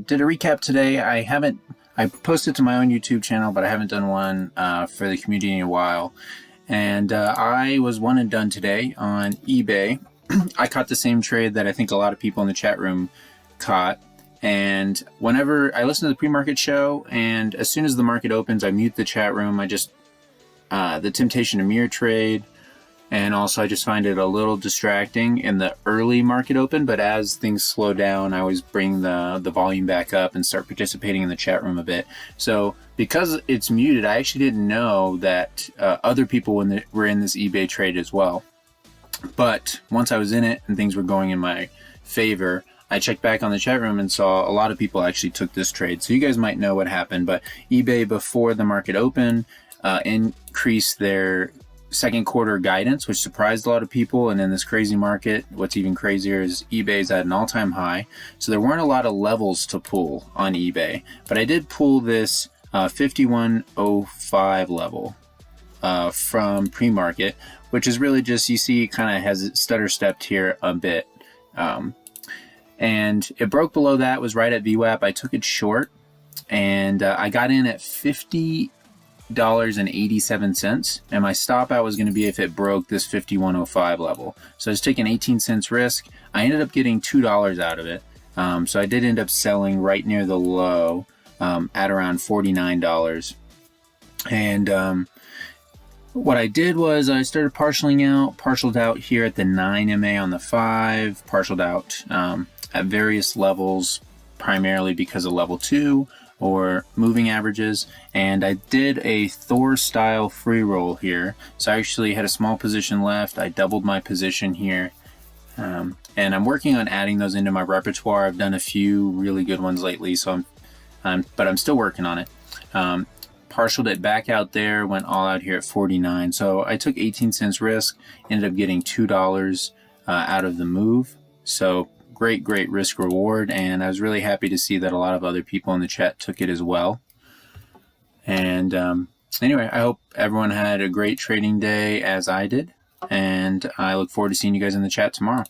did a recap today. I posted to my own YouTube channel, but I haven't done one for the community in a while. And I was one and done today on eBay. I caught the same trade that I think a lot of people in the chat room caught. And whenever I listen to the pre-market show, and as soon as the market opens, I mute the chat room. I just, the temptation to mirror trade. And also I just find it a little distracting in the early market open, but as things slow down, I always bring the volume back up and start participating in the chat room a bit. So because it's muted, I actually didn't know that other people were in this eBay trade as well. But once I was in it and things were going in my favor, I checked back on the chat room and saw a lot of people actually took this trade. So you guys might know what happened, but eBay before the market opened increased their second quarter guidance, which surprised a lot of people. And in this crazy market, what's even crazier is eBay's at an all-time high. So there weren't a lot of levels to pull on eBay, but I did pull this 5105 level from pre-market, which is really just, you see, kind of has it stutter stepped here a bit. And it broke below that, was right at VWAP. I took it short and I got in at $50.87, and my stop out was going to be if it broke this 5105 level. So I was taking 18 cents risk. I ended up getting $2 out of it. So I did end up selling right near the low at around $49. And what I did was I started partialed out here at the 9 MA on the 5, partialed out at various levels, primarily because of level 2 or moving averages, and I did a Thor style free roll here. So I actually had a small position left. I doubled my position here, and I'm working on adding those into my repertoire. I've done a few really good ones lately, so but I'm still working on it. Partialed it back out there, went all out here at 49. So I took 18 cents risk, ended up getting $2 out of the move. So great risk reward, and I was really happy to see that a lot of other people in the chat took it as well. And anyway, I hope everyone had a great trading day as I did, and I look forward to seeing you guys in the chat tomorrow.